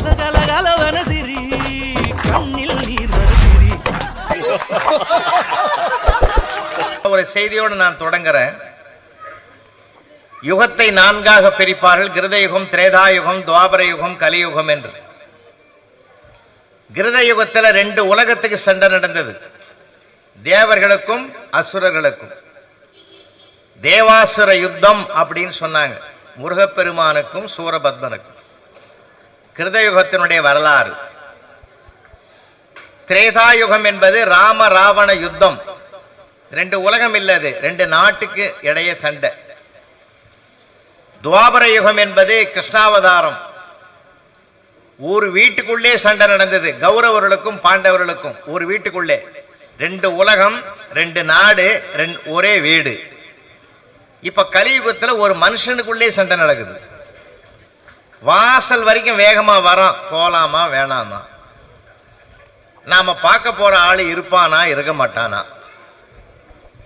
கலகலகலவன சிரி கண்ணில் நீர் சிரி. ஒரு செய்தியோடு நான் தொடங்குறேன். யுகத்தை நான்காக பிரிப்பார்கள். கிருதயுகம், திரேதாயுகம், துவாபர யுகம், கலியுகம் என்று. கிருத யுகத்தில் 2 உலகத்துக்கு சண்டை நடந்தது, தேவர்களுக்கும் அசுரர்களுக்கும். தேவாசுர யுத்தம் அப்படின்னு சொன்னாங்க, முருகப்பெருமானுக்கும் சூரபத்மனுக்கும். கிருதயுகத்தினுடைய வரலாறு. திரேதாயுகம் என்பது ராம ராவண யுத்தம். 2 உலகம் இல்லது, 2 நாட்டுக்கு இடையே சண்டை. துவாபர யுகம் என்பது கிருஷ்ணாவதாரம். ஒரு வீட்டுக்குள்ளே சண்டை நடந்தது, கௌரவர்களுக்கும் பாண்டவர்களுக்கும். ஒரு வீட்டுக்குள்ளே 2 உலகம், 2 நாடு, ஒரே வீடு. இப்ப கலியுகத்தில் ஒரு மனுஷனுக்குள்ளே சண்டை நடக்குது. வாசல் வரைக்கும் வேகமா வரோம், போலாமா வேணாமா, நாம பார்க்க போற ஆளு இருப்பானா இருக்க மாட்டானா,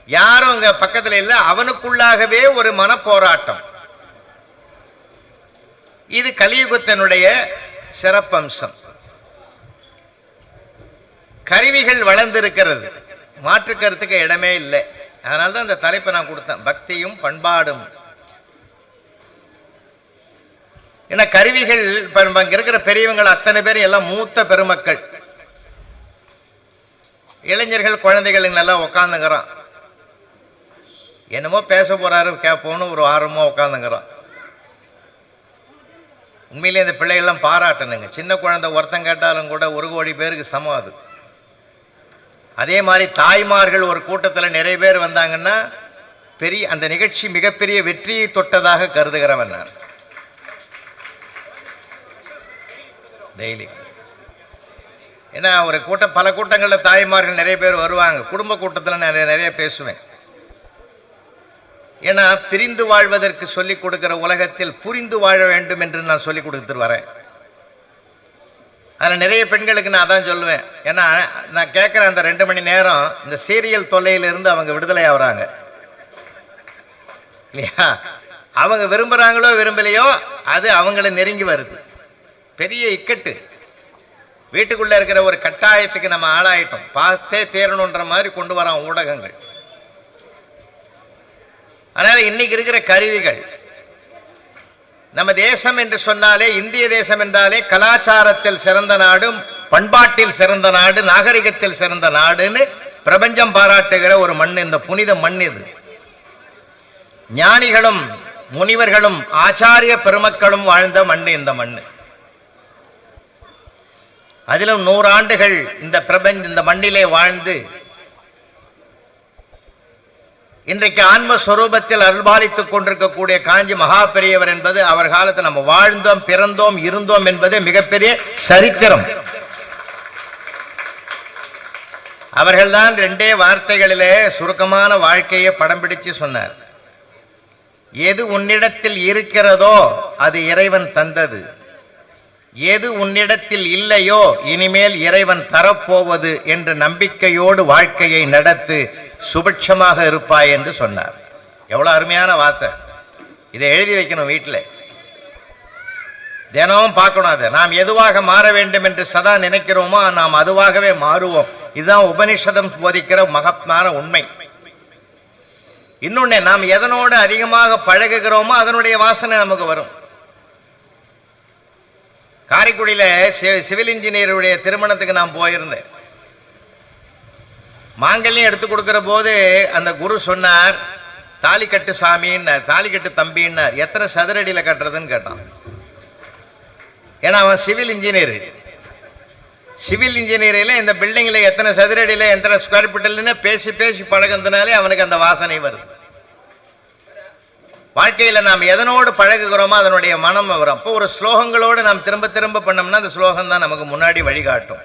யாரும் அங்க பக்கத்துல இல்ல, அவனுக்குள்ளாகவே ஒரு மனப்போராட்டம். இது கலியுகத்தினுடைய சிறப்பம்சம். கருவிகள் வளர்ந்திருக்கிறது, மாற்று கருத்துக்கு இடமே இல்லை. அதனால்தான் இந்த தலைப்பை நான் கொடுத்தேன், பக்தியும் பண்பாடும். ஏன்னா கருவிகள் இங்க இருக்கிற பெரியவங்கள் அத்தனை பேரும் எல்லாம் மூத்த பெருமக்கள். இளைஞர்கள் குழந்தைகள் நல்லா உட்காந்துங்கிறான், என்னமோ பேச போறாரு கேட்போன்னு ஒரு ஆர்வமா உட்காந்துங்கிறான். உண்மையிலே இந்த பிள்ளைகள்லாம் பாராட்டணுங்க. சின்ன குழந்தை ஒருத்தன் கேட்டாலும் கூட 1 கோடி பேருக்கு சமம் அது. அதே மாதிரி தாய்மார்கள் ஒரு கூட்டத்தில் நிறைய பேர் வந்தாங்கன்னா பெரிய அந்த நிகழ்ச்சி மிகப்பெரிய வெற்றியை தொட்டதாக கருதுகிறவன் நான். டெய்லி ஏன்னா ஒரு கூட்டம், பல கூட்டங்களில் தாய்மார்கள் நிறைய பேர் வருவாங்க. குடும்ப கூட்டத்தில் நிறைய பேசுவேன். ஏன்னா பிரிந்து வாழ்வதற்கு சொல்லிக் கொடுக்கிற உலகத்தில் புரிந்து வாழ வேண்டும் என்று நான் சொல்லிக் கொடுத்துட்டு வரேன். அதில் நிறைய பெண்களுக்கு நான் அதான் சொல்லுவேன். ஏன்னா நான் கேட்குற அந்த 2 மணி நேரம் இந்த சீரியல் தொல்லையிலிருந்து அவங்க விடுதலை ஆகுறாங்க இல்லையா. அவங்க விரும்புகிறாங்களோ விரும்பலையோ அது அவங்கள நெருங்கி வருது. பெரிய இக்கட்டு. வீட்டுக்குள்ளே இருக்கிற ஒரு கட்டாயத்துக்கு நம்ம ஆளாயிட்டோம், பார்த்தே தேரணுன்ற மாதிரி கொண்டு வரோம் ஊடகங்கள். அதனால இன்னைக்கு இருக்கிற கருவிகள், நம்ம தேசம் என்று சொன்னாலே, இந்திய தேசம் என்றாலே கலாச்சாரத்தில் சிறந்த நாடும், பண்பாட்டில் சிறந்த நாடு, நாகரிகத்தில் சிறந்த நாடுன்னு பிரபஞ்சம் பாராட்டுகிற ஒரு மண் இந்த புனித மண் இது. ஞானிகளும் முனிவர்களும் ஆச்சாரிய பெருமக்களும் வாழ்ந்த மண் இந்த மண். அதிலும் 100 ஆண்டுகள் இந்த மண்ணிலே வாழ்ந்து இன்றைக்கு ஆன்மஸ்வரூபத்தில் அருள்பாலித்துக் கொண்டிருக்கக்கூடிய காஞ்சி மகா பெரியவர் என்பது அவர் காலத்தில் நம்ம வாழ்ந்தோம், பிறந்தோம், இருந்தோம் என்பது மிகப்பெரிய சரித்திரம். அவர்கள்தான் 2 வார்த்தைகளிலே சுருக்கமான வாழ்க்கையை படம் பிடிச்சு சொன்னார். எது உன்னிடத்தில் இருக்கிறதோ அது இறைவன் தந்தது, எது உன்னிடத்தில் இல்லையோ இனிமேல் இறைவன் தரப்போவது என்ற நம்பிக்கையோடு வாழ்க்கையை நடத்து, சுபிட்சமாக இருப்பாய் என்று சொன்னார். எவ்வளவு அருமையான வார்த்தை. இதை எழுதி வைக்கணும், வீட்டில் தினமும் பார்க்கணும். அதை நாம் எதுவாக மாற வேண்டும் என்று சதா நினைக்கிறோமோ நாம் அதுவாகவே மாறுவோம். இதுதான் உபனிஷதம் போதிக்கிற மகத்தான உண்மை. இன்னொன்னு, நாம் எதனோடு அதிகமாக பழகுகிறோமோ அதனுடைய வாசனை நமக்கு வரும். காரைக்குடியில சிவில் இன்ஜினியருடைய திருமணத்துக்கு நான் போயிருந்தேன். மாங்கல்யம் எடுத்து கொடுக்கிற போது அந்த குரு சொன்னார், தாலி கட்டு சாமின்னார், தாலி கட்டு தம்பின்னார். எத்தனை சதுரடியில கட்டுறதுன்னு கேட்டான். ஏன்னா அவன் சிவில் இன்ஜினியர். சிவில் இன்ஜினியரில் இந்த பில்டிங்ல எத்தனை சதுரடியில எத்தனை ஸ்கொயர் ஃபீட்ல பேசி பேசி பழகுறதுனாலே அவனுக்கு அந்த வாசனை வருது. வாழ்க்கையில நாம் எதனோடு பழகுகிறோமோ அதனுடைய மனம் வரும். அப்போ ஒரு ஸ்லோகங்களோடு நாம் திரும்ப திரும்ப பண்ணோம்னா அந்த ஸ்லோகம் தான் நமக்கு முன்னாடி வழிகாட்டும்.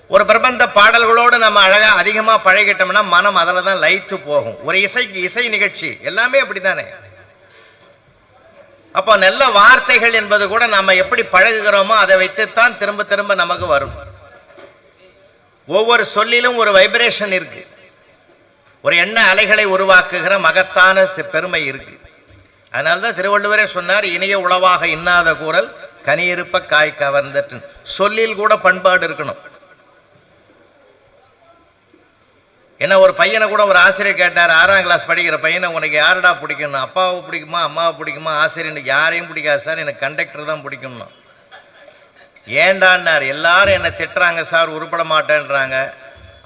ஒரு பிரபந்த பாடல்களோடு நம்ம அழகா அதிகமா பழகிட்டோம்னா மனம் அதில் தான் லயித்து போகும். ஒரு இசை நிகழ்ச்சி எல்லாமே அப்படித்தானே. அப்போ நல்ல வார்த்தைகள் என்பது கூட நாம எப்படி பழகுகிறோமோ அதை வைத்துத்தான் திரும்ப திரும்ப நமக்கு வரும். ஒவ்வொரு சொல்லிலும் ஒரு வைப்ரேஷன் இருக்கு, ஒரு எண்ண அலைகளை உருவாக்குகிற மகத்தான பெருமை இருக்கு. அதனால்தான் திருவள்ளுவரே சொன்னார், இனிய உளவாக இன்னாத கூறல் கனி இருப்ப காய் கவர்ந்தட்டு. சொல்லில் கூட பண்பாடு இருக்கணும். என்ன, ஒரு பையனை கூட ஒரு ஆசிரியர் கேட்டார், 6ஆம் கிளாஸ் படிக்கிற பையனை, உனக்கு யாருடா பிடிக்கணும்? அப்பாவை பிடிக்குமா, அம்மாவை பிடிக்குமா? ஆசிரியர், யாரையும் பிடிக்காது சார், எனக்கு கண்டக்டர் தான் பிடிக்கும்னா. ஏண்டான்னார், எல்லாரும் என்னை திட்டுறாங்க சார், உருப்பட மாட்டேன்றாங்க.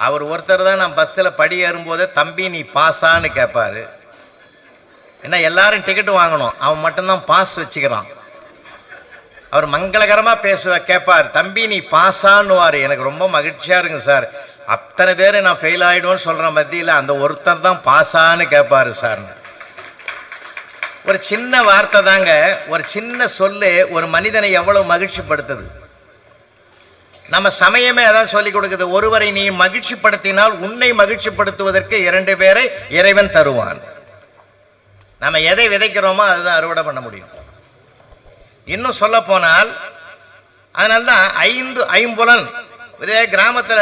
அவர் ஒருத்தர் தான் நான் பஸ்ஸில் படி ஏறும்போதே, தம்பி நீ பாஸான்னு கேட்பாரு. என்ன, எல்லாரும் டிக்கெட்டு வாங்கணும், அவன் மட்டும்தான் பாஸ் வச்சுக்கிறான். அவர் மங்களகரமாக கேட்பார், தம்பி நீ பாஸான்னுவார். எனக்கு ரொம்ப மகிழ்ச்சியாக இருக்குங்க சார், அத்தனை பேர் நான் ஃபெயில் ஆகிடும்னு சொல்கிற மத்தியில் அந்த ஒருத்தர் தான் பாஸான்னு கேட்பாரு சார். ஒரு சின்ன வார்த்தை தாங்க, ஒரு சின்ன சொல்லு ஒரு மனிதனை எவ்வளவு மகிழ்ச்சிப்படுத்துது. நம்ம சமயமே அதான் சொல்லிக் கொடுக்குது, ஒருவரை நீ மகிழ்ச்சிப்படுத்தினால் உன்னை மகிழ்ச்சிப்படுத்துவதற்கு 2 பேரை இறைவன் தருவான். நம்ம எதை விதைக்கிறோமோ அதுதான் அறுவடை பண்ண முடியும். இன்னும் சொல்ல போனால், அதனால்தான் 5 ஐம்புலன். இதே கிராமத்தில்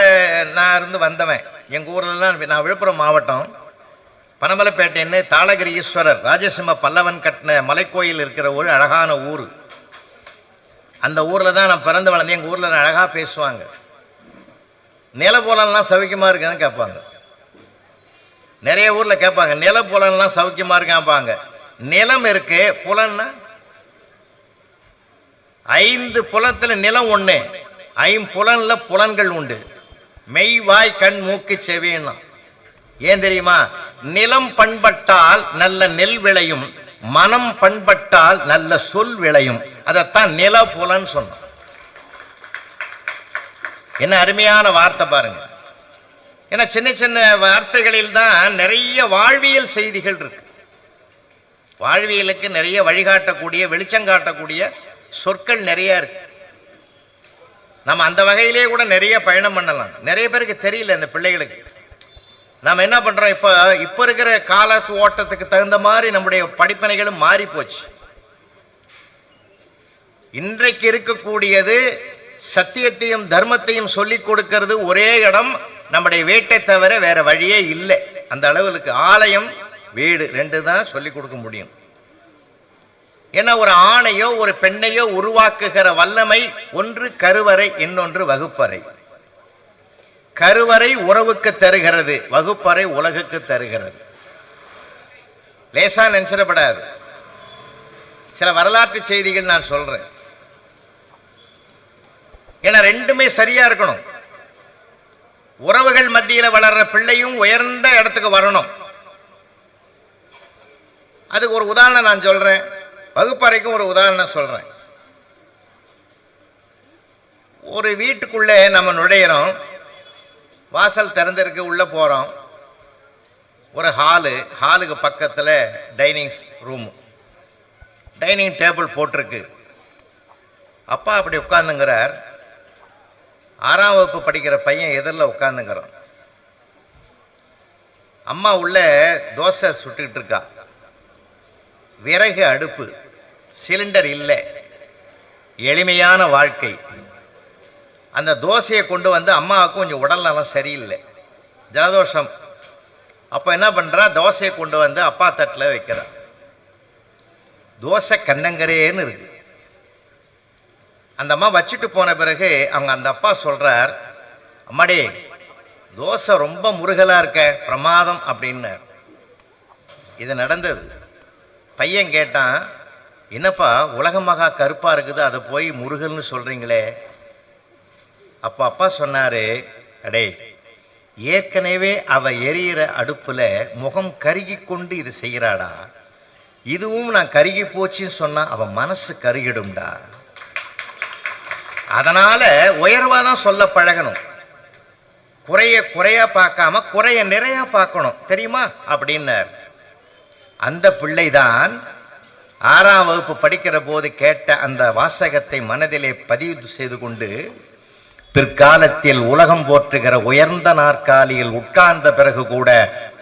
நான் இருந்து வந்தவன், எங்கள் ஊர்லலாம், நான் விழுப்புரம் மாவட்டம் பனமலைப்பேட்டைன்னு தாளகிரி ஈஸ்வரர் ராஜசிம்ம பல்லவன் கட்டின மலைக்கோயில் இருக்கிற ஒரு அழகான ஊர். அந்த ஊரில் தான் நான் பிறந்து வளர்ந்தேன். எங்கள் ஊரில் அழகாக பேசுவாங்க. நில புலன்லாம் சௌக்கியமாக இருக்குன்னு கேட்பாங்க. நிறைய ஊரில் கேட்பாங்க, நில புலன்லாம் சௌக்கியமாக இருக்காப்பாங்க. நிலம் இருக்கு, புலன்னா 5 புலத்தில் நிலம் ஒன்று, 5 புலன்ல புலன்கள் உண்டு. மெய் வாய் கண் மூக்கு செவின்னா. ஏன் தெரியுமா? நிலம் பண்பட்டால் நல்ல நெல் விளையும், மனம் பண்பட்டால் நல்ல சொல் விளையும். அதைத்தான் நில புலன் சொன்னோம். என்ன அருமையான வார்த்தை பாருங்க. ஏன்னா சின்ன சின்ன வார்த்தைகளில் தான் நிறைய வாழ்வியல் செய்திகள் இருக்கு. வாழ்வியலுக்கு நிறைய வழிகாட்டக்கூடிய, வெளிச்சம் காட்டக்கூடிய சொற்கள் நிறைய இருக்கு. நம்ம அந்த வகையிலே கூட நிறைய பயணம் பண்ணலாம். நிறைய பேருக்கு தெரியல இந்த பிள்ளைகளுக்கு. நாம் என்ன பண்றோம், இப்ப இருக்கிற காலத்து ஓட்டத்துக்கு தகுந்த மாதிரி நம்முடைய படிப்பினைகளும் மாறி போச்சு. இன்றைக்கு இருக்கக்கூடியது சத்தியத்தையும் தர்மத்தையும் சொல்லிக் கொடுக்கிறது ஒரே இடம், நம்முடைய வீட்டை தவிர வேற வழியே இல்லை. அந்த அளவுக்கு ஆலயம் வீடு 2 தான் சொல்லிக் கொடுக்க முடியும். ஏன்னா ஒரு ஆணையோ ஒரு பெண்ணையோ உருவாக்குகிற வல்லமை ஒன்று கருவறை, இன்னொன்று வகுப்பறை. கருவறை உறவுக்கு தருகிறது, வகுப்பறை உலகுக்கு தருகிறது. லேசா நினைச்சிடப்படாது. சில வரலாற்று செய்திகள் நான் சொல்றேன். ஏன்னா 2மே சரியா இருக்கணும். உறவுகள் மத்தியில் வளர்ற பிள்ளையும் உயர்ந்த இடத்துக்கு வரணும். அதுக்கு ஒரு உதாரணம் நான் சொல்றேன், வகுப்பறைக்கும் ஒரு உதாரணம் சொல்றேன். ஒரு வீட்டுக்குள்ளே நம்ம நுழையிறோம், வாசல் திறந்திருக்கு, உள்ள போறோம். ஒரு ஹாலுக்கு பக்கத்தில் டைனிங் ரூம், டைனிங் டேபிள் போட்டிருக்கு. அப்பா அப்படி உட்கார்ந்துங்கிறார். 6ஆம் வகுப்பு படிக்கிற பையன் எதிரில் உட்கார்ந்துங்கிறான். அம்மா உள்ள தோசை சுட்டுக்கிட்டு இருக்கா. விறகு அடுப்பு, சிலிண்டர் இல்லை, எளிமையான வாழ்க்கை. அந்த தோசையை கொண்டு வந்து அம்மாவுக்கு கொஞ்சம் உடல் நலம் சரியில்லை, ஜலதோஷம். அப்போ என்ன பண்ணுறா, தோசையை கொண்டு வந்து அப்பா தட்டில் வைக்கிறா. தோசை கண்ணங்கரேன்னு இருக்கு. அந்த அம்மா வச்சுட்டு போன பிறகு அவங்க அந்த அப்பா சொல்றார், அம்மாடி தோசை ரொம்ப முருகலா இருக்க, பிரமாதம் அப்படின்னார். இது நடந்தது. பையன் கேட்டான், என்னப்பா உலகமாக கருப்பா இருக்குது, அதை போய் முருகல்னு சொல்றீங்களே? அப்போ அப்பா சொன்னாரு, அடே ஏற்கனவே அவ எரியிற அடுப்புல முகம் கருகி கொண்டு இது செய்கிறாடா, இதுவும் நான் கருகி போச்சுன்னு சொன்னா அவ மனசு கருகிடும்டா. அதனால உயர்வாதான் சொல்ல பழகணும். குறையா பார்க்காம குறைய நிறைய பார்க்கணும், தெரியுமா அப்படின்னார். அந்த பிள்ளைதான் 6ஆம் வகுப்பு படிக்கிற போது கேட்ட அந்த வாசகத்தை மனதிலே பதிவு செய்து கொண்டு, பிற்காலத்தில் உலகம் போற்றுகிற உயர்ந்த நாற்காலியில் உட்கார்ந்த பிறகு கூட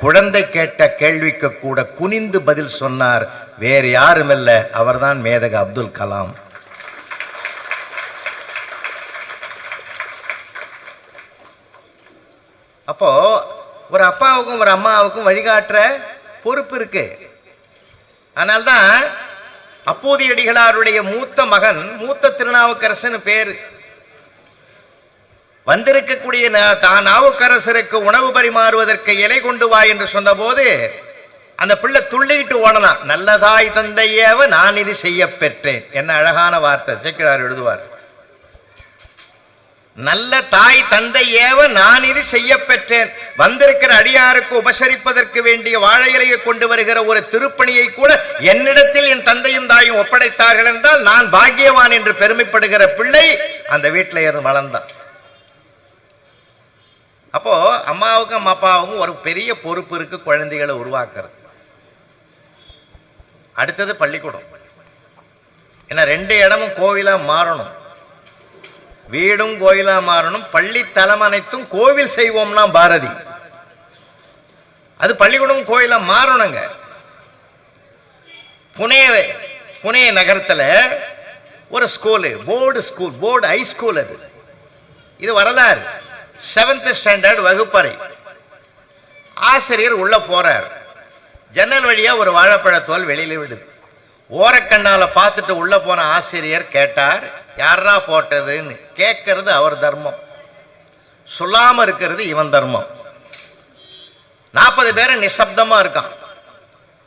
குழந்தை கேட்ட கேள்விக்கு கூட குனிந்து பதில் சொன்னார். வேறு யாருமில்ல, அவர்தான் மேதக அப்துல் கலாம். அப்போ ஒரு அப்பாவுக்கும் ஒரு அம்மாவுக்கும் வழிகாட்டுற பொறுப்பு இருக்கு. அதனால்தான் அப்பூதியடிகளாருடைய மூத்த மகன் மூத்த திருநாவுக்கரசன் பேரு. வந்திருக்கக்கூடிய நாவுக்கரசருக்கு உணவு பரிமாறுவதற்கு இலை கொண்டு வா என்று சொன்ன போது அந்த பிள்ளை துள்ளிட்டு ஓடனா. நல்லதாய் தந்தையேவ நான் இது செய்ய பெற்றேன். என்ன அழகான வார்த்தை சேக்கிழார் எழுதுவார். நல்ல தாய் தந்தை ஏவ நான் இது செய்ய பெற்றேன். வந்திருக்கிற அடியாருக்கு உபசரிப்பதற்கு வேண்டிய வாழை இலையை கொண்டு வருகிற ஒரு திருப்பணியை கூட என்னிடத்தில் என் தந்தையும் தாயும் ஒப்படைத்தார்கள் என்றால் நான் பாக்கியவான் என்று பெருமைப்படுகிற பிள்ளை அந்த வீட்டில் இருந்து வளர்ந்தான். அப்போ அம்மாவுக்கும் அப்பாவுக்கும் ஒரு பெரிய பொறுப்பு இருக்கு, குழந்தைகளை உருவாக்குறது. அடுத்தது பள்ளிக்கூடம். ஏன்னா 2 இடமும் கோவிலா மாறணும், வீடும் கோயிலா மாறணும். பள்ளி தலம் அனைத்தும் கோவில் செய்வோம்னா பாரதி, அது பள்ளிக்கூடம் கோயிலா மாறணுங்க. புனே நகரத்தில் ஒரு ஸ்கூலு, போர்டு ஹை ஸ்கூல். அது இது வரலாறு. 7th ஸ்டாண்டர்ட் வகுப்பறை. ஆசிரியர் உள்ள போறார். ஜன்னல் வழியா ஒரு வாழைப்பழத்தோல் வெளியில விடுது. ஓரக்கண்ணால பார்த்துட்டு உள்ள போன ஆசிரியர் கேட்டார், யாரா போட்டதுன்னு. கேட்கறது அவர் தர்மம், சொல்லாம இருக்கிறது இவன் தர்மம். 40 பேரை நிசப்தமா இருக்கான்.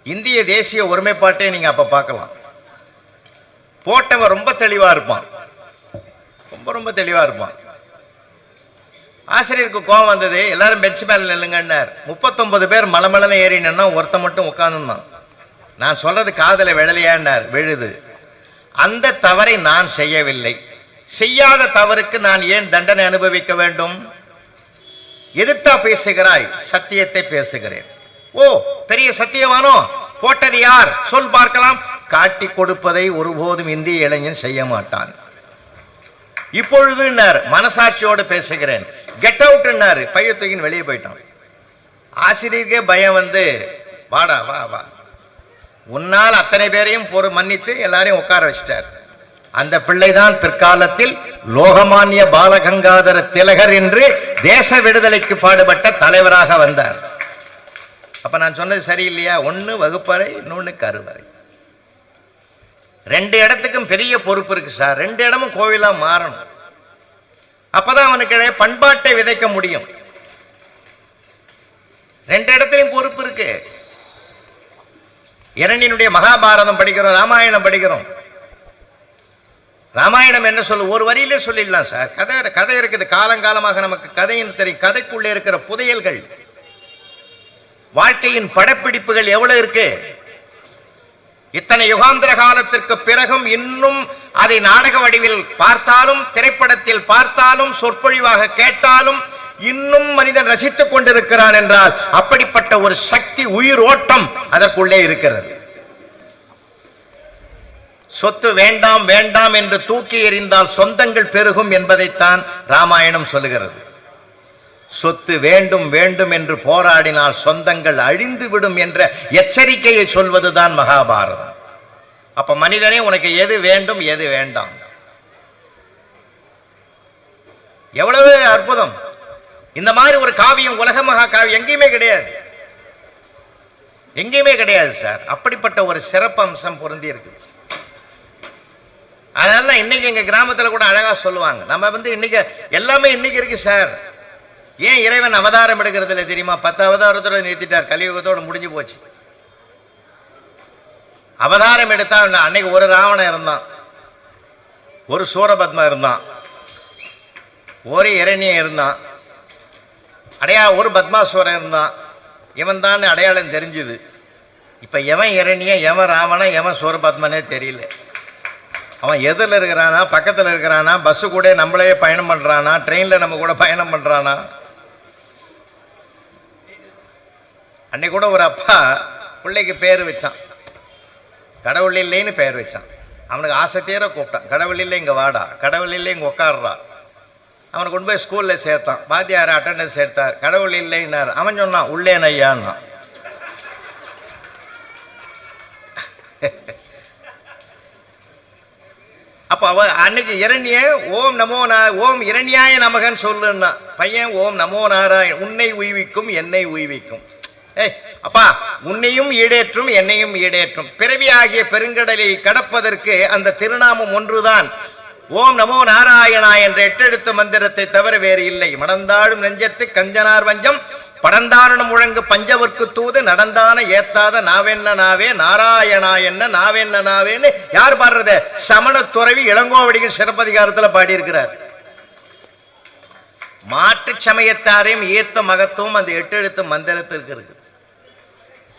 இந்திய தேசிய ஒருமைப்பாட்டை நீங்க அப்ப பார்க்கலாம். போட்டவன் ரொம்ப தெளிவா இருப்பான், ரொம்ப தெளிவா இருப்பான். ஆசிரியருக்கு கோபம் வந்தது. எல்லாரும் பெஞ்ச் மேல நில்லுங்கன்னார். 39 பேர் மலமலன்னு ஏறினா ஒருத்த மட்டும் உட்கார்ந்துருந்தான். நான் சொல்றது காதல விழலையான்னார். விழுது. அந்த தவறை நான் செய்யவில்லை. செய்யாத தவறுக்கு நான் ஏன் தண்டனை அனுபவிக்க வேண்டும்? எதிர்த்தா பேசுகிறாய்? சத்தியத்தை பேசுகிறேன். ஓ, பெரிய சத்தியவானோ? போட்டது யார் சொல் பார்க்கலாம். காட்டி கொடுப்பதை ஒருபோதும் இந்திய இளைஞன் செய்ய மாட்டான். இப்பொழுது மனசாட்சியோடு பேசுகிறேன். கெட் அவுட் பைய தூக்கின்னு வெளியே போயிட்டான். ஆசிரியருக்கே பயம் வந்து, வாடா வா வா, உன்னால் அத்தனை பேரையும் மன்னித்து எல்லாரையும் உட்கார வச்சிட்டார். அந்த பிள்ளைதான் பிற்காலத்தில் லோகமானிய பாலகங்காதர திலகர் என்று தேச விடுதலைக்கு பாடுபட்ட தலைவராக வந்தார். அப்ப நான் சொன்னது சரியில்லையா? 1 வகுப்பறை, இன்னொன்னு கருவறை. 2 இடத்துக்கும் பெரிய பொறுப்பு இருக்கு சார். 2 இடமும் கோவிலா மாறணும். அப்பதான் அவனுக்கு பண்பாட்டை விதைக்க முடியும். 2 இடத்திலும் பொறுப்பு இருக்கு. இரணியனுடைய மகாபாரதம் படிக்கிறோம், ராமாயணம் படிக்கிறோம். ராமாயணம் என்ன சொல்லு? ஒரு வரியிலே சொல்லிடலாம் சார். கதை இருக்குது, காலங்காலமாக நமக்கு கதையின் தெரியும். கதைக்குள்ளே இருக்கிற புதையல்கள், வாழ்க்கையின் படப்பிடிப்புகள் எவ்வளவு இருக்கு. இத்தனை யுகாந்திர காலத்திற்கு பிறகும் இன்னும் அதை நாடக வடிவில் பார்த்தாலும், திரைப்படத்தில் பார்த்தாலும், சொற்பொழிவாக கேட்டாலும் இன்னும் மனிதன் ரசித்துக் கொண்டிருக்கிறான் என்றால் அப்படிப்பட்ட ஒரு சக்தி, உயிர் ஓட்டம் அதற்குள்ளே இருக்கிறது. சொத்து வேண்டாம் வேண்டாம் என்று தூக்கி எறிந்தால் சொந்தங்கள் பெருகும் என்பதைத்தான் ராமாயணம் சொல்லுகிறது. சொத்து வேண்டும் வேண்டும் என்று போராடினால் சொந்தங்கள் அழிந்துவிடும் என்ற எச்சரிக்கையை சொல்வதுதான் மகாபாரதம். அப்ப மனிதனே, உனக்கு எது வேண்டும் எது வேண்டாம்? எவ்வளவு அற்புதம்! இந்த மாதிரி ஒரு காவியம், உலக மகா காவியம் எங்கேயுமே கிடையாது, எங்கேயுமே கிடையாது சார். அப்படிப்பட்ட ஒரு சிறப்பு அம்சம் பொருந்தி இருக்கு. அதனால இன்னைக்கு எங்க கிராமத்துல கூட அழகா சொல்லுவாங்க, நம்ம இன்னைக்கு எல்லாமே இன்னைக்கு இருக்கு சார். ஏன் இறைவன் அவதாரம் எடுக்கிறது இல்லை தெரியுமா? 10 அவதாரத்தோட நிறுத்திட்டார். கலியுகத்தோட முடிஞ்சு போச்சு. அவதாரம் எடுத்தா அன்னைக்கு ஒரு ராவணன் இருந்தான், ஒரு சூரபத்மா இருந்தான், ஒரு இரணியன் இருந்தான், ஒரு பத்மாசுவரன் இருந்தான். இவன் தான் அடையாளம் தெரிஞ்சுது. இப்ப எவன் இரணியன், எவன் ராவணன், எவன் சூரபத்மனே தெரியல. அவன் எதில் இருக்கிறானா, பக்கத்தில் இருக்கிறானா, பஸ்ஸு கூட நம்மளே பயணம் பண்றானா, ட்ரெயின்ல நம்ம கூட பயணம் பண்றானா. அன்னைக்கு கூட ஒரு அப்பா பிள்ளைக்கு பேர் வச்சான், கடவுள் இல்லைன்னு பேர் வச்சான். அவனுக்கு ஆசை தீர கூப்பிட்டான், கடவுள் இல்லை இங்கே வாடா, கடவுள் இல்லை இங்கே உட்காடுறா. அவனை கொண்டு போய் ஸ்கூலில் சேர்த்தான். வாத்தியார் அட்டண்டன்ஸ் எடுத்தார். கடவுள் இல்லைன்னார். அவன் சொன்னான், உள்ளேன் ஐயான்னா. அப்போ அவ அன்னைக்கு இரண்ய ஓம் நமோ ஓம் இரண்யாய நமகன் சொல்லுன்னா, பையன் ஓம் நமோ நாராயண், உன்னை உய்விக்கும் என்னை உய்விக்கும். அப்பா உன்னையும் ஈடேற்றும் என்னையும் ஈடேற்றும். பிறவி ஆகிய பெருங்கடலை கடப்பதற்கு அந்த திருநாமம் ஒன்றுதான். ஓம் நமோ நாராயணா என்ற 8 எழுத்து மந்திரத்தை தவிர வேறு இல்லை. மடந்தாடும் நெஞ்சத்து கஞ்சனார் வஞ்சம் படந்தாரணம் முழங்கு பஞ்சவர்க்கு தூது நடந்தான ஏத்தாத நாவென்ன நாவே நாராயணா என்ன நாவென்ன நாவேன்னு யார் பாடுறத? சமண துறவி இளங்கோவடிகள் சிறப்பதிகாரத்தில் பாடியிருக்கிறார். மாற்று சமயத்தாரையும் ஈர்த்த மகத்துவம் அந்த 8 எழுத்து மந்திரத்திற்கு இருக்கு.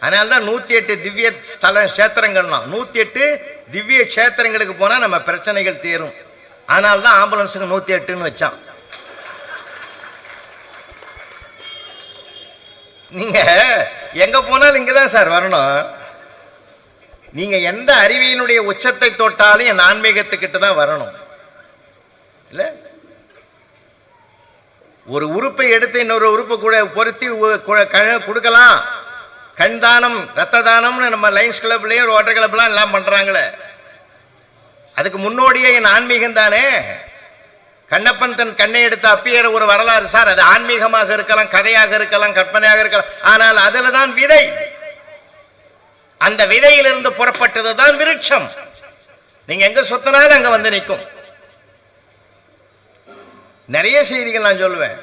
அதனால்தான் 108 திவ்ய ஸ்தல கஷேத்திரங்கள்னா 108 திவ்ய கஷேத்திரங்களுக்கு போனா நம்ம பிரச்சனைகள் தீரும். அதனால்தான் ஆம்புலன்ஸுக்கு 108ன்னு வச்சான். நீங்க எங்க போனாலும் இங்கதான் சார் வரணும். நீங்க எந்த அறிவியலுடைய உச்சத்தை தொட்டாலும் என் ஆன்மீகத்துக்கிட்ட தான் வரணும். இல்ல ஒரு உறுப்பை எடுத்து இன்னொரு உறுப்பு கூட பொருத்தி கொடுக்கலாம். கண் தானம் ரத்த தானம்னு நம்ம லைன்ஸ் கிளப்லயே வாட்டர் கிளப்லாம் எல்லாம் பண்றாங்களே, அதுக்கு முன்னோடியே என் ஆன்மீகம் தானே. கண்ணப்பன் தன் கண்ணை எடுத்த அப்பியர் ஒரு வரலாறு சார். அது ஆன்மீகமாக இருக்கலாம், கதையாக இருக்கலாம், கற்பனையாக இருக்கலாம். ஆனால் அதுல தான் விதை. அந்த விதையிலிருந்து புறப்பட்டது தான் விருட்சம். நீங்க எங்க சுத்தினாலும் அங்க வந்து நிற்கும். நிறைய செய்திகள் நான் சொல்லுவேன்.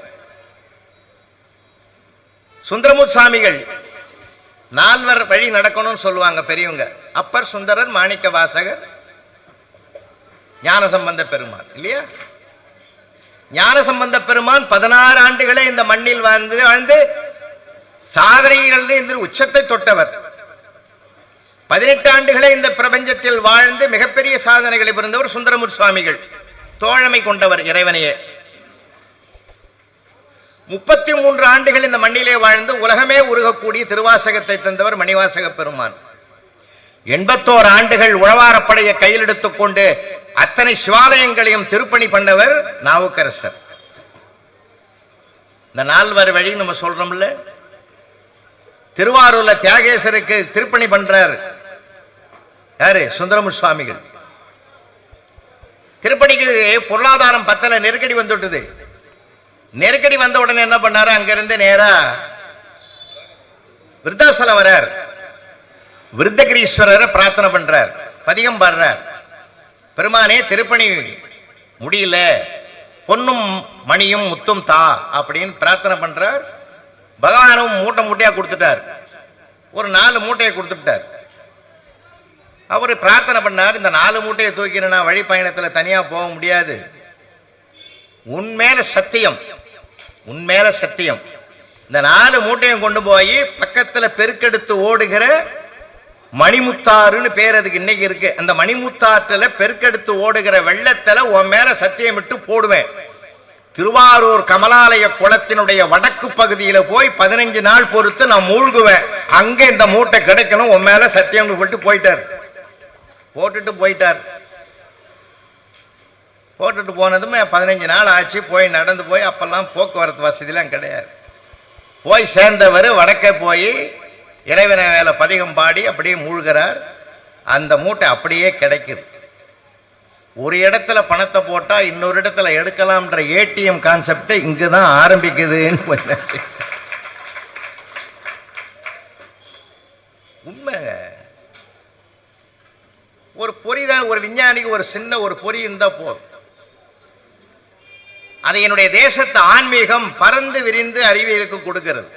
சுந்தரமூர்த்தி சுவாமிகள் 4 வழி நடக்கணும்னு சொல்லுவாங்க பெரியவங்க. அப்பர், சுந்தரர், மாணிக்க வாசகர், ஞானசம்பந்த பெருமான். இல்லையா? ஞானசம்பந்த பெருமான் 16 ஆண்டுகளே இந்த மண்ணில் வாழ்ந்து சாதனைகள் உச்சத்தை தொட்டவர். 18 ஆண்டுகளே இந்த பிரபஞ்சத்தில் வாழ்ந்து மிகப்பெரிய சாதனைகளை புரிந்தவர் சுந்தரமூர்த்தி சுவாமிகள். தோழமை கொண்டவர் இறைவனையே. 33 ஆண்டுகள் இந்த மண்ணிலே வாழ்ந்து உலகமே உருகக்கூடிய திருவாசகத்தை தந்தவர் மணிவாசக பெருமான். 81 ஆண்டுகள் உழவாரப்படையை கையில் எடுத்துக் கொண்டு அத்தனை சிவாலயங்களையும் திருப்பணி பண்ணவர் நாவுக்கரசர். இந்த 4 வழி நம்ம சொல்றோம்ல. திருவாரூர்ல தியாகேசருக்கு திருப்பணி பண்றார் யாரு? சுந்தரமூர்த்தி சுவாமிகள். திருப்பணிக்கு பொருளாதாரம் பத்தல, நெருக்கடி வந்துவிட்டது. நெருக்கடி வந்த உடனே என்ன பண்ணாரு? அங்கிருந்து நேரா விருத்தாசலம் வரார். விருத்தகிரீஸ்வரரை பிரார்த்தனை பண்றார், பதிகம் பாடுறார். பெருமானே திருப்பணி முடியல, பொன்னும் மணியும் முத்தும் தா அப்படின்னு பிரார்த்தனை பண்றார். பகவானும் மூட்டை மூட்டையா கொடுத்துட்டார். ஒரு 4 மூட்டையை கொடுத்துட்டார். அவரு பிரார்த்தனை பண்ணார், இந்த 4 மூட்டையை தூக்கினா வழி பயணத்தில் தனியா போக முடியாது. உண்மையில சத்தியம், உண்மையில சத்தியம். இந்த 4 மூட்டையும் கொண்டு போய் பக்கத்துல பெருக்கெடுத்து ஓடுகிற மணிமுத்தாறுன்னு பேர் அதுக்கு இன்னைக்கு இருக்கு. அந்த மணிமுத்தாற்றுல பெருக்கெடுத்து ஓடுகிற வெள்ளத்துல உன் மேல சத்தியம் விட்டு போடுவேன். திருவாரூர் கமலாலய குளத்தினுடைய வடக்கு பகுதியில போய் 15 நாள் பொறுத்து நான் மூழ்குவேன். அங்க இந்த மூட்டை கிடைக்கணும், உன் மேல சத்தியம் விட்டு போயிட்டார். போட்டுட்டு போயிட்டார். போட்டுட்டு போனதுமே 15 நாள் ஆச்சு. போய் நடந்து போய், அப்பெல்லாம் போக்குவரத்து வசதிலாம் கிடையாது. போய் சேர்ந்தவர் வடக்கே போய் இறைவனை வேலை பதிகம் பாடி அப்படியே மூழ்கிறார். அந்த மூட்டை அப்படியே கிடைக்குது. ஒரு இடத்துல பணத்தை போட்டா இன்னொரு இடத்துல எடுக்கலாம்ன்ற ஏடிஎம் கான்செப்ட் இங்குதான் ஆரம்பிக்குதுன்னு உண்மை. ஒரு பொறிதான், ஒரு விஞ்ஞானிக்கு ஒரு சின்ன ஒரு பொறி இருந்தா போதும். அதை என்னுடைய தேசத்து ஆன்மீகம் பறந்து விரிந்து அறிவியலுக்கு கொடுக்கிறது.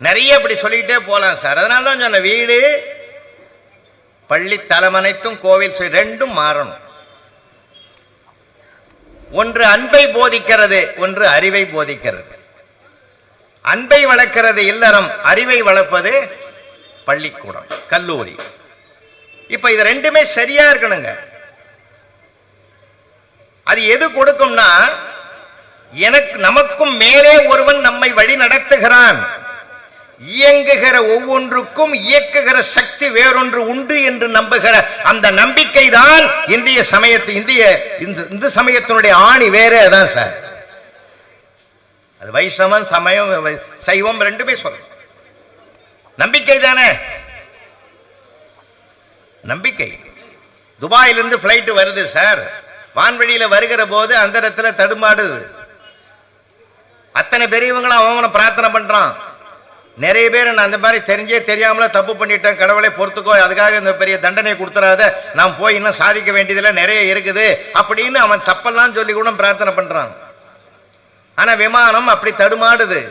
நிறைய அப்படி சொல்லிக்கிட்டே போலாம் சார். அதனால தான் சொன்ன வீடு பள்ளி தலமனைத்தும் கோவில் ரெண்டும் மாறணும். ஒன்று அன்பை போதிக்கிறது, ஒன்று அறிவை போதிக்கிறது. அன்பை வளர்க்கிறது இல்லறம், அறிவை வளர்ப்பது பள்ளிக்கூடம், கல்லூரி. இப்ப இது ரெண்டுமே சரியா இருக்கணுங்க. அது எது கொடுக்கும்னா, எனக்கு நமக்கும் மேலே ஒருவன் நம்மை வழி நடத்துகிறான், இயங்குகிற ஒவ்வொன்றுக்கும் இயக்குகிற சக்தி வேறொன்று உண்டு என்று நம்புகிற அந்த நம்பிக்கை தான் இந்திய இந்து சமயத்தினுடைய ஆணி. வேற அதான் சார். அது வைஷ்ணவம் சமயம் சைவம் ரெண்டுமே சொல்ல நம்பிக்கை தானே. நம்பிக்கை. துபாயிலிருந்து பிளைட் வருது சார். வான்வழியில வருகிற போது அந்த இடத்துல தடுமாடுது. அத்தனை பெரியவங்களும் அவனை பிரார்த்தனை பண்றான். நிறைய பேர் நான் அந்த மாதிரி தெரிஞ்சே தெரியாமல தப்பு பண்ணிட்டேன், கடவுளை பொறுத்துக்கோ, அதுக்காக இந்த பெரிய தண்டனை கொடுத்துறாத, நான் போய் இன்னும் சாதிக்க வேண்டியதுல நிறைய இருக்குது அப்படின்னு அவன் தப்பெல்லாம் சொல்லி கூட பிரார்த்தனை பண்றான். ஆனா விமானம் அப்படி தடுமாடுது.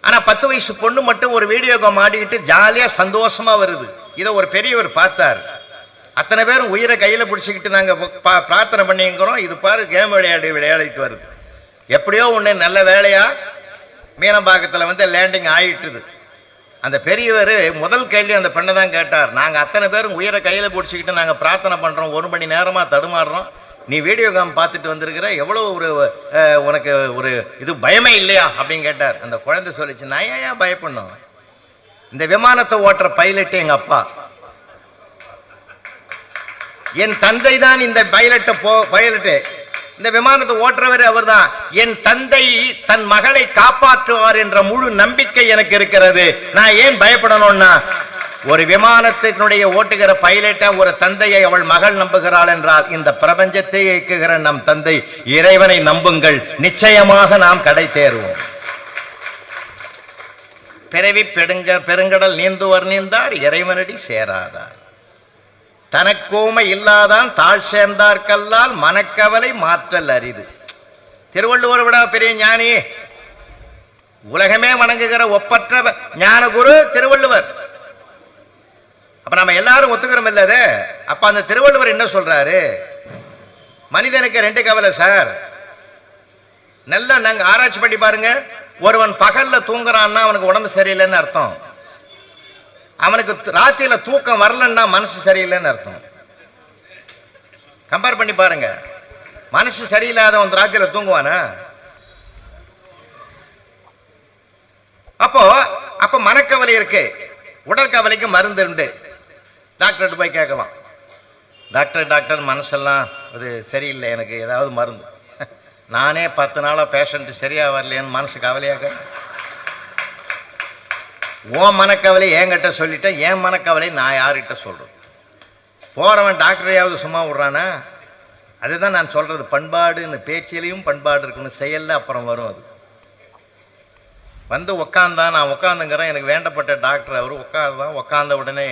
ஆனா 10 வயசு பொண்ணு மட்டும் ஒரு வீடியோ கேம் ஆடிக்கிட்டு ஜாலியா சந்தோஷமா வருது. இதை ஒரு பெரியவர் பார்த்தார். அத்தனை பேரும் உயிரை கையில பிடிச்சிக்கிட்டு நாங்க பிரார்த்தனை பண்ணிக்கிறோம், இது பாரு கேம் விளையாடிட்டு வருது. எப்படியோ ஒண்ணு நல்ல வேலையா மீனம்பாக்கத்தில் வந்து லேண்டிங் ஆயிட்டுது. அந்த பெரியவர் முதல் கேள்வி அந்த பெண்ணை தான் கேட்டார். நாங்கள் அத்தனை பேரும் உயிரை கையில் பிடிச்சிக்கிட்டு நாங்கள் பிரார்த்தனை பண்ணுறோம், 1 மணி நேரமாக தடுமாறுறோம், நீ வீடியோ கேம் பார்த்துட்டு வந்திருக்கிற, எவ்வளோ ஒரு உனக்கு ஒரு இது பயமே இல்லையா அப்படின்னு கேட்டார். அந்த குழந்தை சொல்லிச்சு, நான் ஏன் பயப்படணும், இந்த விமானத்தை ஓட்டுற பைலட்டு எங்கள் அப்பா, என் தந்தை தான் இந்த பைலட்டு, இந்த விமானத்தை ஓட்டுறவர் அவர் தான். என் தந்தை தன் மகளை காப்பாற்றுவார் என்ற முழு நம்பிக்கை எனக்கு இருக்கிறது. நான் ஏன் பயப்படணும்னா, ஒரு விமானத்தினுடைய ஓட்டுகிற பைலட்டா ஒரு தந்தையை அவள் மகள் நம்புகிறாள் என்றால், இந்த பிரபஞ்சத்தை இயக்குகிற நம் தந்தை இறைவனை நம்புங்கள், நிச்சயமாக நாம் கடை தேறுவோம். பிறவி பெருங்கடல் நீந்துவர் நீந்தார், இறைவனடி சேராதார். தனக்கோமை இல்லாதான் தாழ் சேர்ந்தார்கல்லால் மனக்கவலை மாற்றல் அரிது. திருவள்ளுவர் விட பெரிய ஞானி, உலகமே வணங்குகிற ஒப்பற்ற ஞான குரு திருவள்ளுவர். அப்ப நம்ம எல்லாரும் ஒத்துக்கிறோம் இல்லது. அப்ப அந்த திருவள்ளுவர் என்ன சொல்றாரு, மனிதனுக்கு 2 கவலை சார். நல்லா நாங்க ஆராய்ச்சி பண்ணி பாருங்க. ஒருவன் பகல்ல தூங்குறான்னா அவனுக்கு உடம்பு சரியில்லைன்னு அர்த்தம், அவனுக்கு ராத்திரியில தூக்கம் வரலன்னா மனசு சரியில்லைன்னு அர்த்தம். கம்பேர் பண்ணி பாருங்க. மனசு சரியில்லாதவன் ராத்திரியில தூங்குவானா? அப்ப மனக்கவலை இருக்கு, உடல் கவலைக்கு மருந்து உண்டு. டாக்டர்கிட்ட போய் கேட்கலாம், டாக்டர் மனசெல்லாம் அது சரியில்லை, எனக்கு ஏதாவது மருந்து. நானே 10 நாளா பேஷண்ட் சரியா வரலையேன்னு மனசு கவலையாக. உன் மனக்கவலை என்கிட்ட சொல்லிட்டேன், என் மனக்கவலை நான் யார்கிட்ட சொல்றேன்? போறவன் டாக்டரையாவது சும்மா விடுறானா? அதுதான் நான் சொல்றது, பண்பாடுன்னு. பேச்சிலையும் பண்பாடு இருக்குன்னு, செயல்ல அப்புறம் வரும். அது வந்து உட்காந்தான், நான் உட்காந்துங்கிறேன், எனக்கு வேண்டப்பட்ட டாக்டர் அவர் உட்காந்த உடனே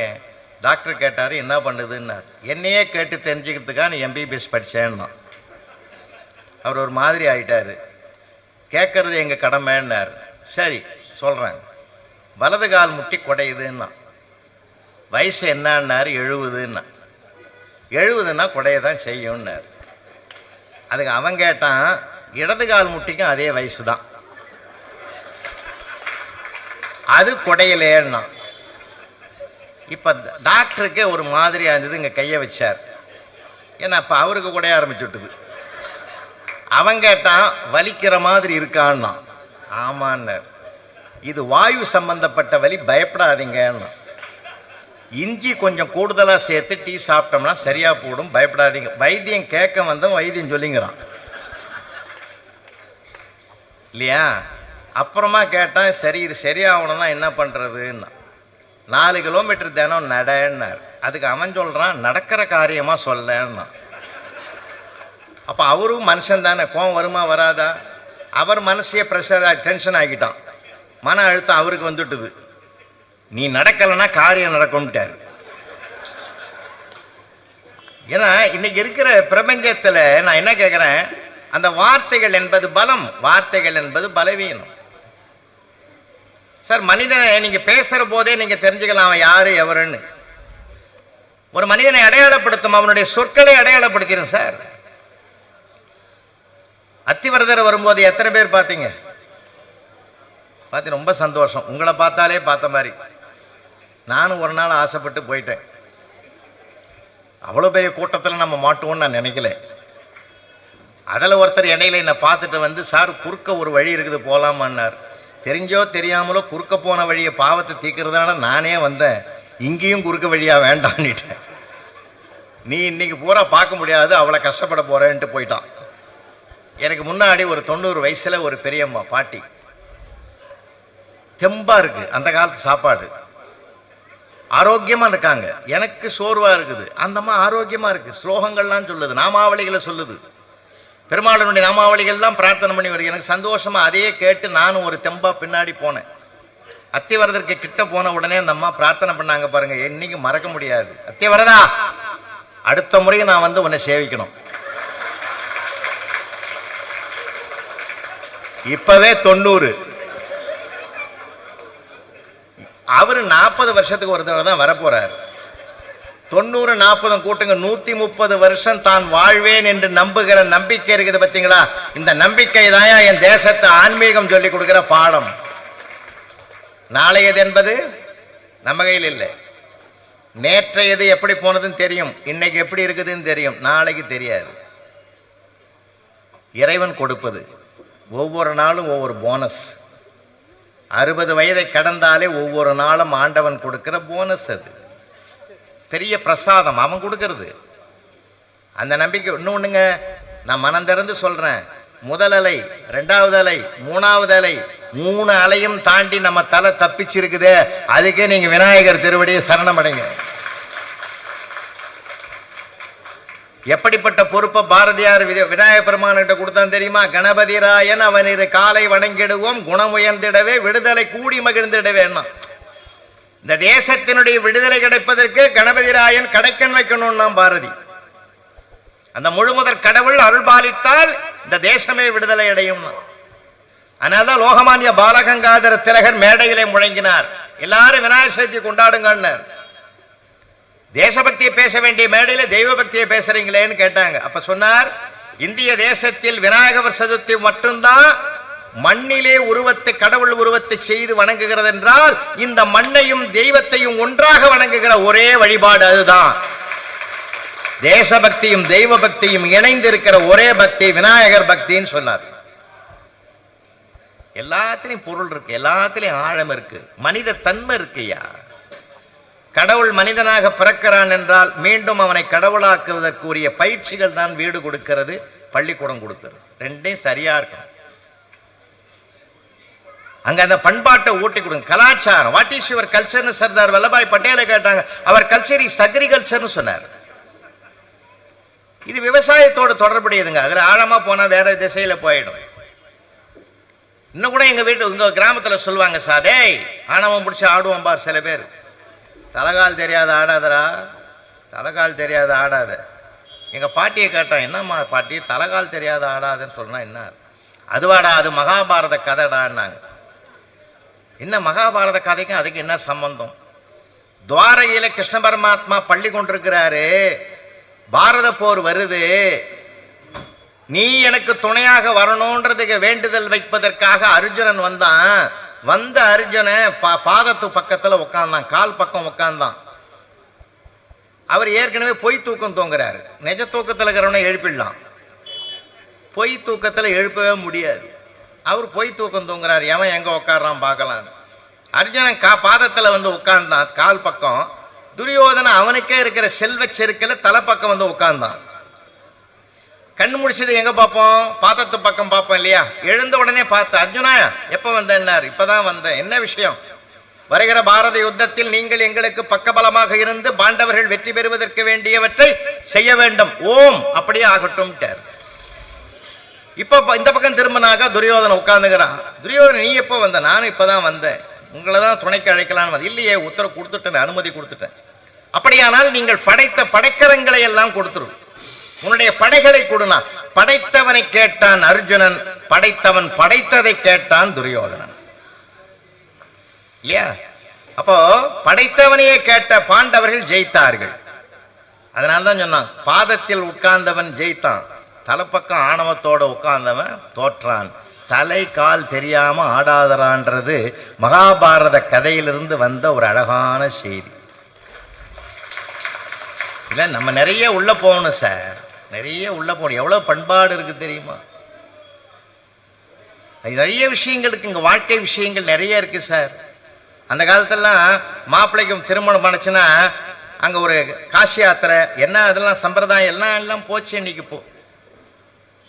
டாக்டர் கேட்டாரு என்ன பண்ணுதுன்னார். என்னையே கேட்டு தெரிஞ்சுக்கிறதுக்காக நீ MBBS படிச்சேன்னா. அவர் ஒரு மாதிரி ஆயிட்டாரு. கேட்கறது எங்க கடமைன்னார். சரி சொல்றேன். வலது கால் முட்டி குடையுதுன்னா. வயசு என்னன்னாரு. 70ன்னா. 70ன்னா குடைய தான் செய்யும்னார். அதுக்கு அவன் கேட்டான், இடது கால் முட்டிக்கும் அதே வயசு தான், அது குடையிலேன்னா. இப்ப டாக்டருக்கு ஒரு மாதிரியா இருந்தது, இங்க கைய வச்சார். ஏன்னா அப்ப அவருக்கு குடைய ஆரம்பிச்சுட்டுது. அவன் கேட்டான், வலிக்கிற மாதிரி இருக்கான்னா. ஆமான்னார். இது வாயு சம்பந்தப்பட்ட வலி, பயப்படாதீங்கன்னா. இஞ்சி கொஞ்சம் கூடுதலா சேர்த்து டீ சாப்பிட்டோம்னா சரியா போடும், பயப்படாதீங்க. வைத்தியம் கேட்க வந்தோம், வைத்தியம் சொல்லிங்கிறான் இல்லையா? அப்புறமா கேட்டான், சரி இது சரியாகணும்னா என்ன பண்றதுன்னா. 4 கிலோமீட்டர் தினம் நடன்னார். அதுக்கு அவன் சொல்றான், நடக்கிற காரியமா சொல்லன்னா. அப்ப அவரும் மனுஷன் தானே, கோவம் வருமா வராதா? அவர் மனசையே டென்ஷன் ஆகிட்டான், மன அழுத்தம் அவருக்கு வந்துட்டுது. நீ நடக்கலைன்னா காரியம் நடக்கும்ட்டார். ஏன்னா இன்னைக்கு இருக்கிற பிரபஞ்சத்துல நான் என்ன கேட்கிறேன், அந்த வார்த்தைகள் என்பது பலம், வார்த்தைகள் என்பது பலவீனம். சார் மனிதனை நீங்க பேசுற போதே நீங்க தெரிஞ்சுக்கலாம் அவன் யாரு எவருன்னு. ஒரு மனிதனை அடையாளப்படுத்தும் அவனுடைய சொற்களை அடையாளப்படுத்திடும் சார். அத்திவரதர் வரும்போது எத்தனை பேர் பார்த்தீங்க? பார்த்து ரொம்ப சந்தோஷம். உங்களை பார்த்தாலே பார்த்த மாதிரி. நானும் ஒரு நாள் ஆசைப்பட்டு போயிட்டேன். அவ்வளோ பெரிய கூட்டத்தில் நம்ம மாட்டுவோம்னு நான் நினைக்கல. அதில் ஒருத்தர் இடையில என்னை பார்த்துட்டு வந்து, சார் குறுக்க ஒரு வழி இருக்குது போகலாமான்னார். தெரிஞ்சோ தெரியாமலோ குறுக்க போன வழியை பாவத்தை தீக்கிறதான நானே வந்தேன், இங்கேயும் குறுக்க வழியாக வேண்டான்னுட்டேன். நீ இன்னைக்கு பூரா பார்க்க முடியாது, அவளை கஷ்டப்பட போறேன்ட்டு போயிட்டான். எனக்கு முன்னாடி ஒரு 90 வயசுல ஒரு பெரியம்மா பாட்டி, தெம்பா இருக்கு, அந்த காலத்து சாப்பாடு, ஆரோக்கியமா இருக்காங்க. எனக்கு சோர்வா இருக்குது, அந்தம்மா ஆரோக்கியமா இருக்கு, ஸ்லோகங்கள்லாம் சொல்லுது, நாமாவளிகளை சொல்லுது. பெருமாளுடைய நாமாவளிகள்லாம் பிரார்த்தனை பண்ணி வருகிறேன். எனக்கு சந்தோஷமா அதையே கேட்டு நானும் ஒரு தெம்பா பின்னாடி போனேன். அத்திவரதற்கு கிட்ட போன உடனே அந்த அம்மா பிரார்த்தனை பண்ணாங்க பாருங்க, என்னைக்கு மறக்க முடியாது. அத்திவரதா, அடுத்த முறை நான் வந்து உன்னை சேவிக்கணும். இப்பவே 90. அவரு 40 வருஷத்துக்கு ஒரு தடவை தான் வரப்போறார். 90 40 கூட்டுங்க, 130 வருஷம் தான் வாழ்வேன் என்று நம்புகிற நம்பிக்கை இருக்குது பார்த்தீங்களா? இந்த நம்பிக்கை தான் என் தேசத்தை ஆன்மீகம் சொல்லி கொடுக்கிற பாடம். நாளையது என்பது நம்ம கையில் இல்லை. நேற்றையது எப்படி போனதுன்னு தெரியும், இன்னைக்கு எப்படி இருக்குதுன்னு தெரியும், நாளைக்கு தெரியாது. இறைவன் கொடுப்பது ஒவ்வொரு நாளும் ஒவ்வொரு போனஸ். 60 வயதை கடந்தாலே ஒவ்வொரு நாளும் ஆண்டவன் கொடுக்கிற போனஸ். அது பெரிய பிரசாதம் அவன் கொடுக்கறது. அந்த நம்பிக்கை இன்னொன்னுங்க, நான் மனம் திறந்து சொல்றேன். முதல் அலை, 2வது அலை, 3வது அலை, 3 அலையும் தாண்டி நம்ம தலை தப்பிச்சிருக்குது. அதுக்கே நீங்க விநாயகர் திருவடியை சரணமடைங்க. எப்படிப்பட்ட பொறுப்பை பாரதியார் விநாயக பெருமான்கிட்ட கொடுத்தான் தெரியுமா? கணபதி ராயன் அவனிரு காலை வணங்கிடுவோம், குணம் உயர்ந்திடவே விடுதலை கூடி மகிழ்ந்திடவே. இந்த தேசத்தினுடைய விடுதலை கிடைப்பதற்கு கணபதி ராயன் கடைக்கன் வைக்கணும்னா பாரதி. அந்த முழுமுதற் கடவுள் அருள்பாலித்தால் இந்த தேசமே விடுதலை அடையும். அதனால்தான் லோகமானிய பாலகங்காதர திலகர் மேடையிலே முழங்கினார், எல்லாரும் விநாயகர் சதுர்த்தி கொண்டாடுங்க. தேசபக்தியை பேச வேண்டிய மேடையில தெய்வ பக்தியை பேசுறீங்களேன்னு கேட்டாங்க. அப்ப சொன்னார், இந்திய தேசத்தில் விநாயகர் சதுர்த்தி மட்டும்தான் மண்ணிலே உருவத்தை, கடவுள் உருவத்தை செய்து வணங்குகிறது என்றால் இந்த மண்ணையும் தெய்வத்தையும் ஒன்றாக வணங்குகிற ஒரே வழிபாடு அதுதான். தேசபக்தியும் தெய்வ பக்தியும் இணைந்து இருக்கிற ஒரே பக்தி விநாயகர் பக்தின்னு சொன்னார். எல்லாத்திலையும் பொருள் இருக்கு, எல்லாத்திலையும் ஆழம் இருக்கு, மனித தன்மை இருக்குயா. கடவுள் மனிதனாக பிறக்கிறான் என்றால் மீண்டும் அவனை கடவுளாக்குவதற்குரிய பயிற்சிகள் தான் வீடு கொடுக்கிறது, பள்ளிக்கூடம் கொடுக்கிறது. ரெண்டையும் சரியா இருக்கணும். அங்க அந்த பண்பாட்டை ஊட்டி கொடுங்க. கலாச்சாரம், வாட் இஸ் யுவர் கல்ச்சர்னு சர்தார் வல்லபாய் பட்டேலை கேட்டாங்க. அவர் கல்ச்சர் இஸ் அக்ரிகல்ச்சர்னு சொன்னார். இது விவசாயத்தோடு தொடர்புடையதுங்க. அதுல ஆழமா போனா வேற திசையில போயிடும். இன்னும் கூட எங்க வீட்டு உங்க கிராமத்துல சொல்லுவாங்க, சார் டேய் ஆணவம் பிடிச்சி ஆடுவோம் பார் சில பேர். தலைகால் தெரியாத ஆடாதரா, தலைகால் தெரியாத ஆடாத. எங்க பாட்டியை கேட்டோம், என்னம்மா பாட்டி தலைகால் தெரியாத ஆடாதுன்னு சொன்னா என்ன? அதுவாடா, அது மகாபாரத கதைடான்னாங்க. என்ன மகாபாரத கதைக்கும் அதுக்கு என்ன சம்பந்தம்? துவாரகையில கிருஷ்ண பரமாத்மா பள்ளி கொண்டிருக்கிறாரு, பாரத போர் வருது, நீ எனக்கு துணையாக வரணும்ன்றதுக்கு வேண்டுதல் வைப்பதற்காக அர்ஜுனன் வந்தான். வந்த அர்ஜுன பாதத்து பக்கத்துல உட்கார்ந்தான், கால் பக்கம் உட்கார்ந்தான். அவர் ஏற்கனவே பொய் தூக்கம் தூங்குறாரு. நிஜ தூக்கத்தில் இருக்கிறவனை எழுப்பிடலாம், பொய் தூக்கத்தில் எழுப்பவே முடியாது. அவர் பொய் தூக்கம் தூங்குறாரு, எவன் எங்க உட்கார்றான் பார்க்கலான்னு. அர்ஜுனன் பாதத்துல வந்து உட்கார்ந்தான், கால் பக்கம். துரியோதனன் அவனுக்கே இருக்கிற செல்வ செருக்கில் தலைப்பக்கம் வந்து உட்கார்ந்தான். கண்ணு முடிச்சது எங்க பார்ப்போம்? பாதத்து பக்கம் பார்ப்போம் இல்லையா? எழுந்த உடனே பார்த்து, அர்ஜுனா எப்ப வந்தேன்னார். இப்பதான் வந்தேன். என்ன விஷயம்? வருகிற பாரத யுத்தத்தில் நீங்கள் எங்களுக்கு பக்கபலமாக இருந்து பாண்டவர்கள் வெற்றி பெறுவதற்கு வேண்டியவற்றை செய்ய வேண்டும். ஓம் அப்படியே ஆகட்டும். இப்ப இந்த பக்கம் திரும்பினாக்கா துரியோதனை உட்கார்ந்துக்கிறான். துரியோதனை நீ எப்போ வந்த? நானும் இப்பதான் வந்தேன், உங்களை தான் துணைக்கு அழைக்கலான்னு. இல்லையே, உத்தரவு கொடுத்துட்டேன், அனுமதி கொடுத்துட்டேன். அப்படியானால் நீங்கள் படைத்த படைக்கலங்களை எல்லாம் கொடுத்துரும், உன்னுடைய படைகளை கொடுனா. படைத்தவனை கேட்டான் அர்ஜுனன், படைத்தவன் படைத்ததை கேட்டான் துரியோதனன். இல்லையா? அப்போ படைத்தவனையே கேட்ட பாண்டவர்கள் ஜெயித்தார்கள். அதனால்தான் சொன்னான், பாதத்தில் உட்கார்ந்தவன் ஜெயித்தான், தலைப்பக்கம் ஆணவத்தோட உட்கார்ந்தவன் தோற்றான். தலை கால் தெரியாம ஆடாதரான்றது மகாபாரத கதையிலிருந்து வந்த ஒரு அழகான செய்தி. இல்ல, நம்ம நிறைய உள்ள போகணும் சார், நிறைய உள்ள போகணும். எவ்வளவு பண்பாடு இருக்கு தெரியுமா? நிறைய விஷயங்கள் இருக்கு, இங்க வாழ்க்கை விஷயங்கள் நிறைய இருக்கு சார். அந்த காலத்திலாம் மாப்பிள்ளைக்கும் திருமணம் பண்ணுச்சுன்னா அங்க ஒரு காசி யாத்திரை என்ன, அதெல்லாம் சம்பிரதாயம் எல்லாம் போச்சு. இன்னைக்கு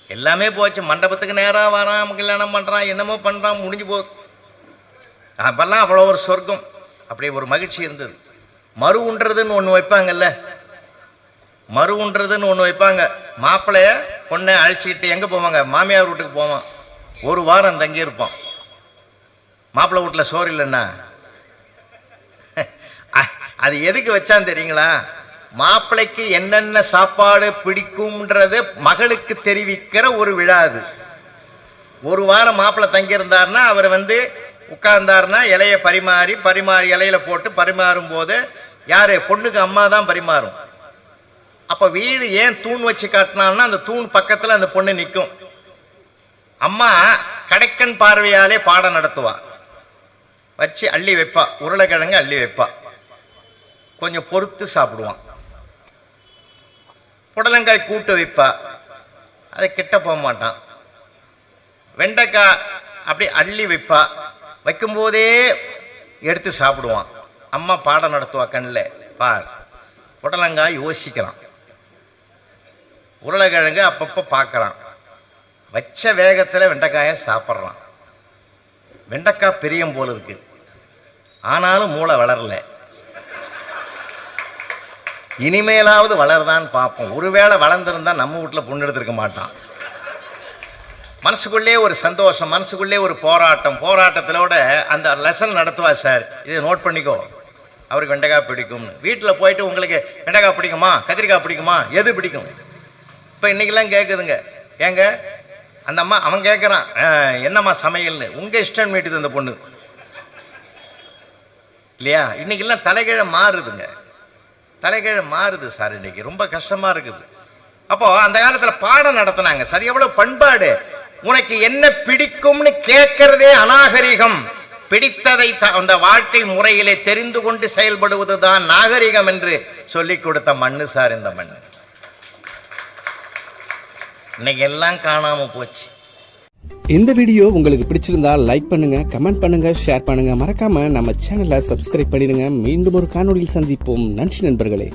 எல்லாமே போச்சு. மண்டபத்துக்கு நேராக வரான், கல்யாணம் பண்றான், என்னமோ பண்றான், முடிஞ்சு போகுது. அப்பெல்லாம் அவ்வளோ ஒரு சொர்க்கம், அப்படி ஒரு மகிழ்ச்சி இருந்தது. மறு உண்றதுன்னு ஒன்று வைப்பாங்கல்ல, மறு உண்றதுன்னு ஒன்று வைப்பாங்க. மாப்பிள்ளைய பொண்ணை அழைச்சிக்கிட்டு எங்கே போவாங்க? மாமியார் வீட்டுக்கு போவான். ஒரு வாரம் தங்கியிருப்பான். மாப்பிள்ளை வீட்டில் சோறு இல்லைன்னா அது எதுக்கு வச்சான்னு தெரியுங்களா? மாப்பிள்ளைக்கு என்னென்ன சாப்பாடு பிடிக்கும்ன்றத மகளுக்கு தெரிவிக்கிற ஒரு விழா அது. ஒரு வாரம் மாப்பிள்ளை தங்கியிருந்தார்னா அவர் உட்கார்ந்தார்னா இலைய பரிமாறி இலையில போட்டு பரிமாறும் போது யாரு? பொண்ணுக்கு அம்மா தான் பரிமாறும். அப்ப வீடு ஏன் தூண் வச்சு காட்டினான்னா அந்த தூண் பக்கத்துல அந்த பொண்ணு நிற்கும். அம்மா கடைக்கன் பார்வையாலே பாடம் நடத்துவா. வச்சு அள்ளி வைப்பா, உருளைக்கிழங்கு அள்ளி வைப்பா, கொஞ்சம் பொறுத்து சாப்பிடுவான். புடலங்காய் கூட்டு வைப்பா, அதை கிட்ட போக மாட்டான். வெண்டைக்காய் அப்படி அள்ளி வைப்பா, வைக்கும்போதே எடுத்து சாப்பிடுவான். அம்மா பாடம் நடத்துவா கண்ணில் பார். புடலங்காய் யோசிக்கிறான், உருளைக்கிழங்கு அப்பப்போ பார்க்குறான். வச்ச வேகத்தில் வெண்டைக்காயை சாப்பிட்றான். வெண்டைக்காய் பெரியம் போல இருக்கு, ஆனாலும் மூளை வளரல. இனிமேலாவது வளருதான்னு பார்ப்போம். ஒருவேளை வளர்ந்துருந்தா நம்ம வீட்டில் பொண்ணு எடுத்திருக்க மாட்டான். மனசுக்குள்ளே ஒரு சந்தோஷம், மனசுக்குள்ளே ஒரு போராட்டத்திலோட அந்த லெசன் நடத்துவா. சார் இதை நோட் பண்ணிக்கோ, அவருக்கு வெண்டைக்காய் பிடிக்கும். வீட்டில் போயிட்டு உங்களுக்கு வெண்டைக்காய் பிடிக்குமா, கத்திரிக்காய் பிடிக்குமா, எது பிடிக்கும்? இப்போ இன்னைக்கெல்லாம் கேட்குதுங்க. ஏங்க அந்த அம்மா அவன் கேட்குறான், என்னம்மா சமையல்னு. உங்கள் இஷ்டம் மீட்டுது அந்த பொண்ணு இல்லையா? இன்னைக்கெல்லாம் தலைகீழ மாறுதுங்க, தலைகீழ மாறுது சார். இன்னைக்கு ரொம்ப கஷ்டமா இருக்குது. அப்போ அந்த காலத்துல பாடம் நடத்தினாங்க சார். எவ்வளவு பண்பாடு! உனக்கு என்ன பிடிக்கும்னு கேட்கறதே அநாகரிகம். பிடித்ததை அந்த வாழ்க்கை முறையிலே தெரிந்து கொண்டு செயல்படுவதுதான் நாகரிகம் என்று சொல்லிக் கொடுத்த மண்ணு சார் இந்த மண்ணு. இன்னைக்கு எல்லாம் காணாம போச்சு. இந்த வீடியோ உங்களுக்கு பிடிச்சிருந்தா லைக் பண்ணுங்க, கமெண்ட் பண்ணுங்க, ஷேர் பண்ணுங்க. மறக்காம நம்ம சேனலை சப்ஸ்கிரைப் பண்ணிடுங்க. மீண்டும் ஒரு காணொளியில் சந்திப்போம். நன்றி நண்பர்களே.